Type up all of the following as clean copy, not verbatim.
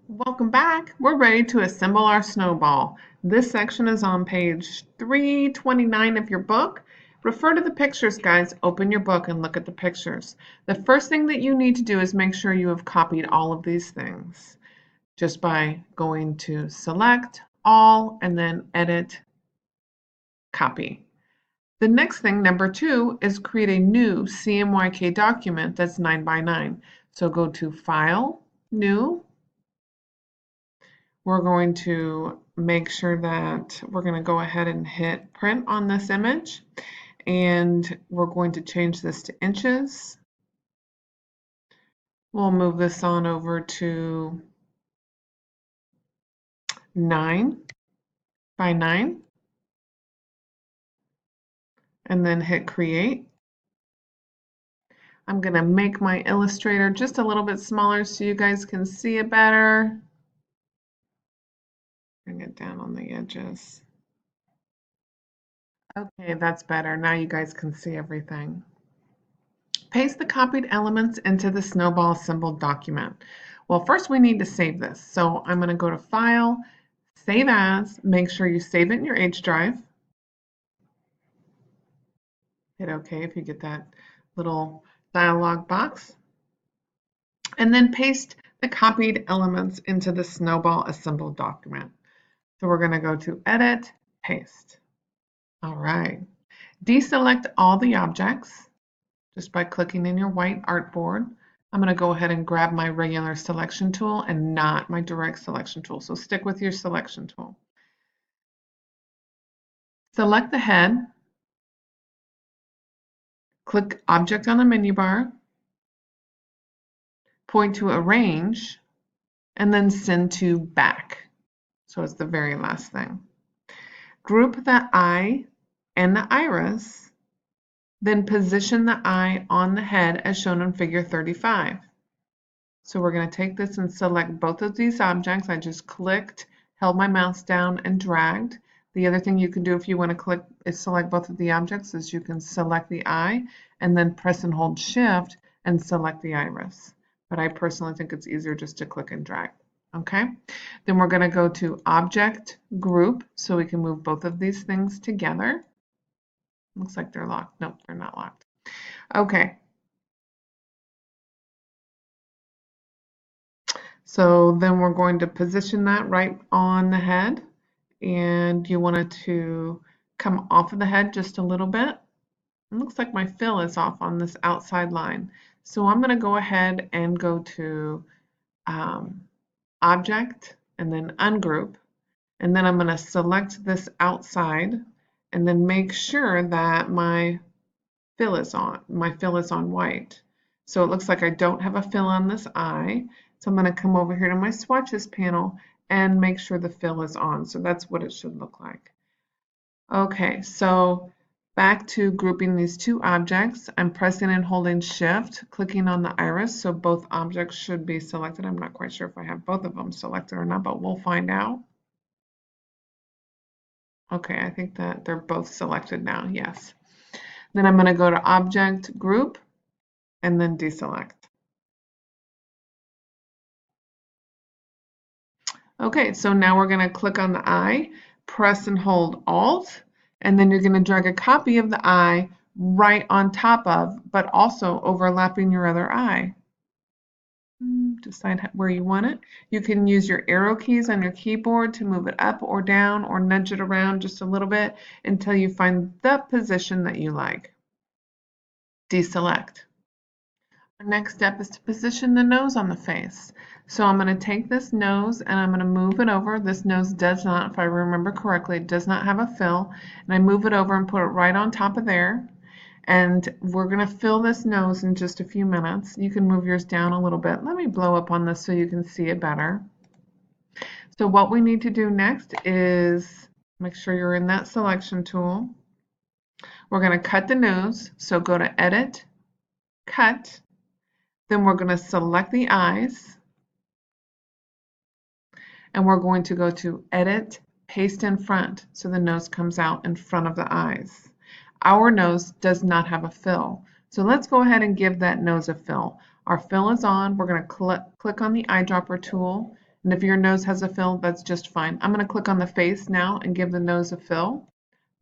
Welcome back. We're ready to assemble our snowball. This section is on page 329 of your book. Refer to the pictures, guys. Open your book and look at the pictures. The first thing that you need to do is make sure you have copied all of these things just by going to Select, All, and then Edit, Copy. The next thing, number 2, is create a new CMYK document that's 9 by 9. So go to File, New. We're going to make sure that we're going to go ahead and hit print on this image, and we're going to change this to inches. We'll move this on over to 9 by 9 and then hit create. I'm going to make my Illustrator just a little bit smaller so you guys can see it better. Bring it down on the edges. Okay, that's better. Now you guys can see everything. Paste the copied elements into the snowball assembled document. Well, first we need to save this. So I'm going to go to File, Save As. Make sure you save it in your H drive. Hit OK if you get that little dialog box. And then paste the copied elements into the snowball assembled document. So we're going to go to Edit, Paste. All right. Deselect all the objects just by clicking in your white artboard. I'm going to go ahead and grab my regular selection tool and not my direct selection tool. So stick with your selection tool. Select the head. Click Object on the menu bar. Point to Arrange, and then Send to Back. So it's the very last thing. Group the eye and the iris, then position the eye on the head as shown in Figure 35. So we're going to take this and select both of these objects. I just clicked, held my mouse down, and dragged. The other thing you can do if you want to click is select both of the objects is you can select the eye and then press and hold Shift and select the iris. But I personally think it's easier just to click and drag. Okay, then we're going to go to Object Group so we can move both of these things together. Looks like they're locked. Nope, they're not locked. Okay. So then we're going to position that right on the head, and you want it to come off of the head just a little bit. It looks like my fill is off on this outside line. So I'm going to go ahead and go to Object and then Ungroup, and then I'm going to select this outside and then make sure that my fill is on. My fill is on white. So it looks like I don't have a fill on this eye. So I'm going to come over here to my swatches panel and make sure the fill is on. So that's what it should look like. Okay, so back to grouping these two objects. I'm pressing and holding Shift, clicking on the iris, so both objects should be selected. I'm not quite sure if I have both of them selected or not, but we'll find out. Okay, I think that they're both selected now, yes. Then I'm going to go to Object Group and then deselect. Okay, so now we're going to click on the eye, press and hold Alt, and then you're going to drag a copy of the eye right on top of, but also overlapping your other eye. Decide where you want it. You can use your arrow keys on your keyboard to move it up or down or nudge it around just a little bit until you find the position that you like. Deselect. Our next step is to position the nose on the face. So I'm going to take this nose and I'm going to move it over. This nose does not, if I remember correctly, it does not have a fill. And I move it over and put it right on top of there. And we're going to fill this nose in just a few minutes. You can move yours down a little bit. Let me blow up on this so you can see it better. So what we need to do next is make sure you're in that selection tool. We're going to cut the nose. So go to Edit, Cut. Then we're going to select the eyes, and we're going to go to Edit, Paste in Front, so the nose comes out in front of the eyes. Our nose does not have a fill, so let's go ahead and give that nose a fill. Our fill is on. We're going to click on the eyedropper tool And if your nose has a fill, that's just fine. I'm going to click on the face now and give the nose a fill.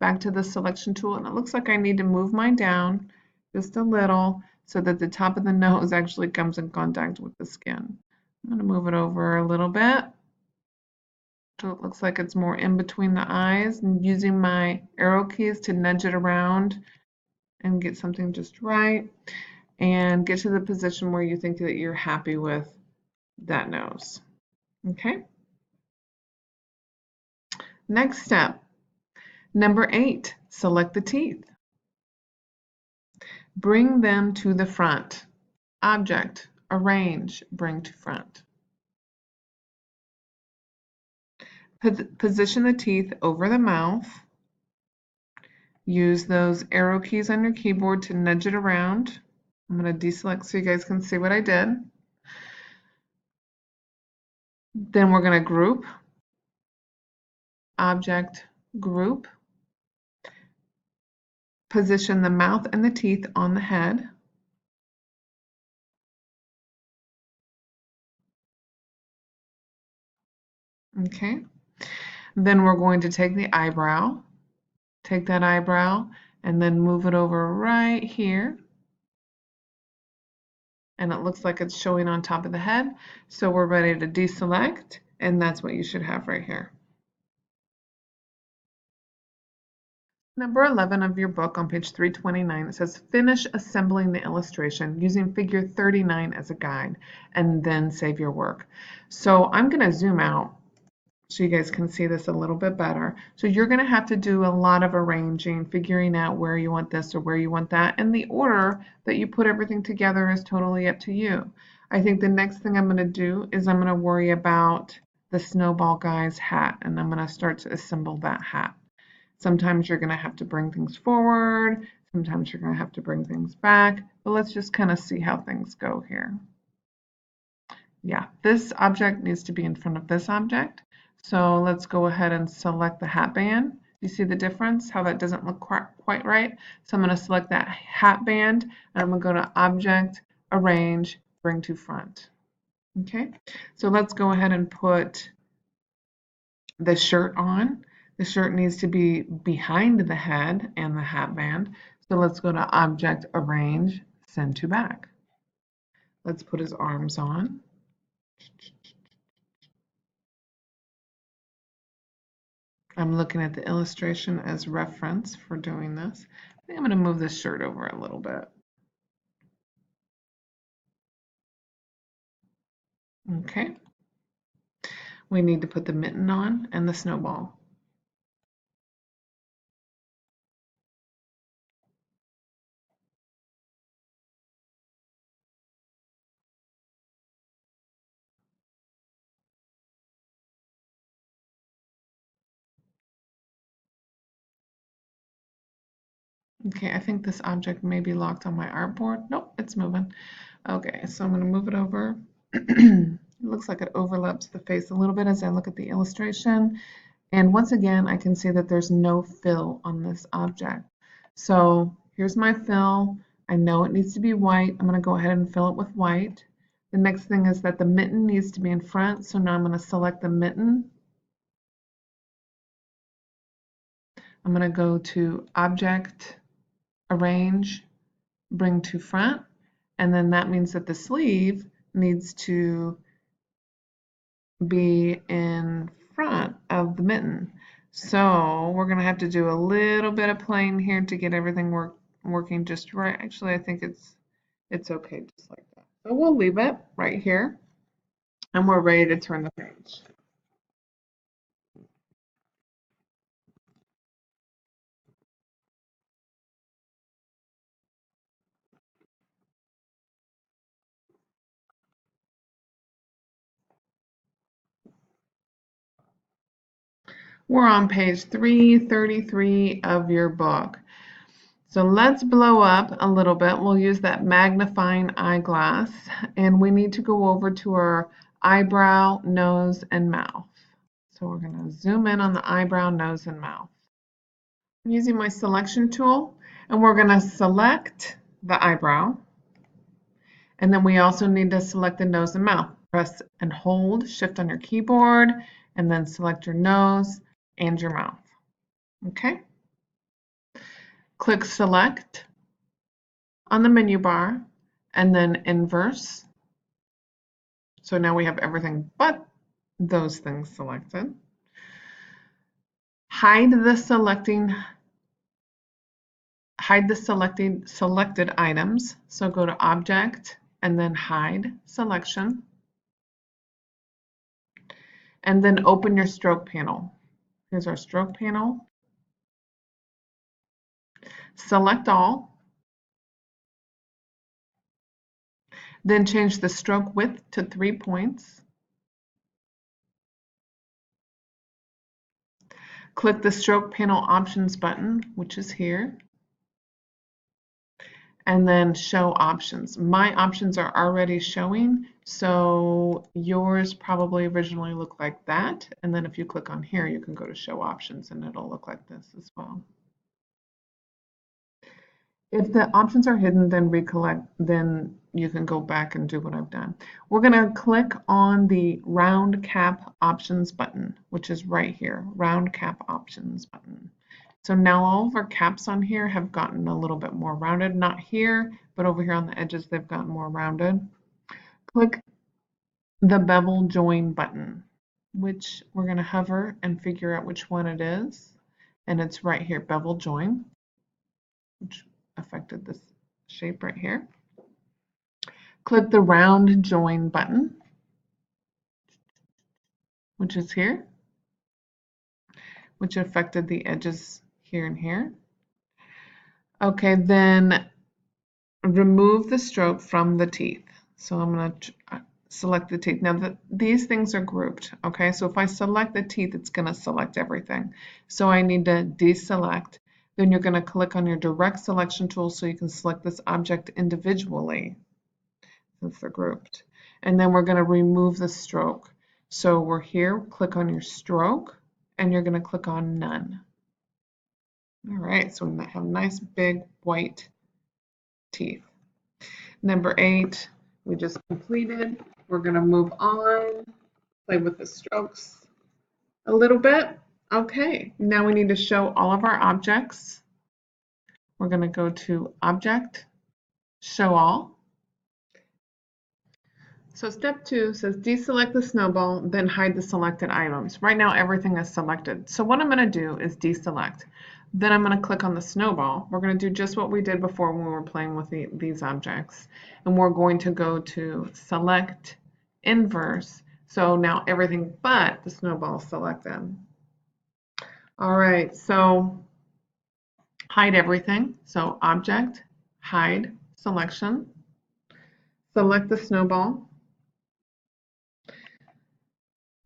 Back to the selection tool, and it looks like I need to move mine down just a little so that the top of the nose actually comes in contact with the skin. I'm going to move it over a little bit so it looks like it's more in between the eyes, and using my arrow keys to nudge it around and get something just right, and get to the position where you think that you're happy with that nose. Okay? Next step. Number 8, select the teeth. Bring them to the front. Object, arrange, bring to front. Position the teeth over the mouth. Use those arrow keys on your keyboard to nudge it around. I'm going to deselect so you guys can see what I did. Then we're going to group. Object, group. Position the mouth and the teeth on the head. Okay. Then we're going to take the eyebrow. Take that eyebrow and then move it over right here. And it looks like it's showing on top of the head. So we're ready to deselect, and that's what you should have right here. Number 11 of your book on page 329, it says finish assembling the illustration using figure 39 as a guide, and then save your work. So I'm going to zoom out so you guys can see this a little bit better. So you're going to have to do a lot of arranging, figuring out where you want this or where you want that, and the order that you put everything together is totally up to you. I think the next thing I'm going to do is I'm going to worry about the snowball guy's hat, and I'm going to start to assemble that hat. Sometimes you're going to have to bring things forward, sometimes you're going to have to bring things back, but let's just kind of see how things go here. Yeah, this object needs to be in front of this object. So let's go ahead and select the hat band. You see the difference, how that doesn't look quite right? So I'm going to select that hat band, and I'm going to go to Object, Arrange, Bring to Front. Okay, so let's go ahead and put the shirt on. The shirt needs to be behind the head and the hat band. So let's go to Object, Arrange, Send to Back. Let's put his arms on. I'm looking at the illustration as reference for doing this. I think I'm going to move this shirt over a little bit. Okay. We need to put the mitten on and the snowball. Okay, I think this object may be locked on my artboard. Nope, it's moving. Okay, so I'm going to move it over. It looks like it overlaps the face a little bit as I look at the illustration. And once again, I can see that there's no fill on this object. So here's my fill. I know it needs to be white. I'm going to go ahead and fill it with white. The next thing is that the mitten needs to be in front. So now I'm going to select the mitten. I'm going to go to Object, Arrange, Bring to Front. And then that means that the sleeve needs to be in front of the mitten. So we're going to have to do a little bit of playing here to get everything working just right. Actually, I think it's okay just like that. So we'll leave it right here, and we're ready to turn the page. We're on page 333 of your book. So let's blow up a little bit. We'll use that magnifying eyeglass, and we need to go over to our eyebrow, nose, and mouth. So we're going to zoom in on the eyebrow, nose, and mouth. I'm using my selection tool, and we're going to select the eyebrow, and then we also need to select the nose and mouth. Press and hold Shift on your keyboard, and then select your nose and your mouth. Okay? Click Select on the menu bar, and then Inverse. So now we have everything but those things selected. Hide the selected items. So go to Object and then Hide Selection. And then open your stroke panel. Here's our stroke panel. Select all. Then change the stroke width to 3 points. Click the stroke panel options button, which is here, and then show options. My options are already showing, so yours probably originally looked like that. And then if you click on here, you can go to show options and it'll look like this as well. If the options are hidden, then you can go back and do what I've done. We're going to click on the round cap options button, which is right here, round cap options button. So now all of our caps on here have gotten a little bit more rounded, not here, but over here on the edges, they've gotten more rounded. Click the bevel join button, which we're going to hover and figure out which one it is. And it's right here, bevel join, which affected this shape right here. Click the round join button, which is here, which affected the edges here and here. Okay, then remove the stroke from the teeth. So I'm going to select the teeth. Now these things are grouped, okay? So if I select the teeth, it's going to select everything. So I need to deselect. Then you're going to click on your direct selection tool so you can select this object individually since they're grouped. And then we're going to remove the stroke. So we're here, click on your stroke, and you're going to click on none. All right, so we have nice big white teeth. Number 8, we just completed. We're going to move on, play with the strokes a little bit. Okay, now we need to show all of our objects. We're going to go to Object, Show All. So step 2 says deselect the snowball, then hide the selected items. Right now everything is selected. So what I'm going to do is deselect. Then I'm going to click on the snowball. We're going to do just what we did before when we were playing with these objects. And we're going to go to Select, Inverse. So now everything but the snowball is selected. All right, so hide everything. So Object, Hide, Selection. Select the snowball.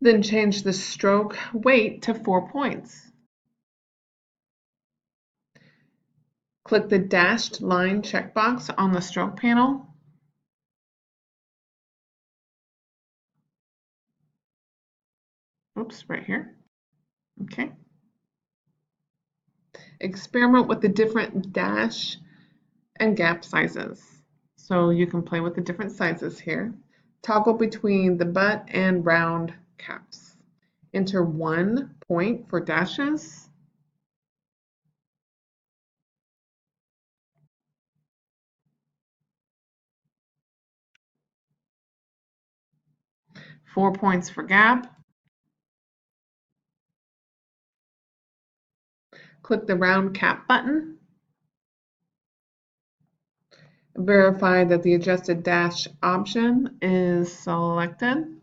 Then change the stroke weight to 4 points. Click the dashed line checkbox on the stroke panel. Oops, right here. Okay. Experiment with the different dash and gap sizes. So you can play with the different sizes here. Toggle between the butt and round caps. Enter 1 point for dashes. Four points for gap. Click the round cap button. Verify that the adjusted dash option is selected.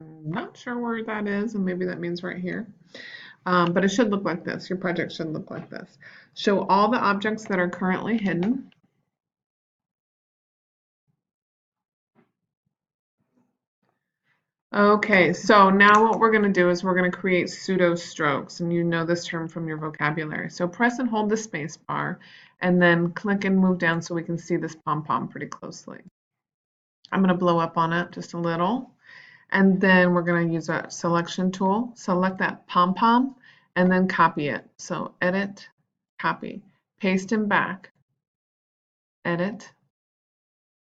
I'm not sure where that is, and maybe that means right here. But it should look like this. Your project should look like this. Show all the objects that are currently hidden. Okay, so now what we're going to do is we're going to create pseudo strokes, and you know this term from your vocabulary. So press and hold the space bar, and then click and move down so we can see this pom-pom pretty closely. I'm going to blow up on it just a little, and then we're going to use a selection tool. Select that pom-pom, and then copy it. So edit, copy, paste him back. edit,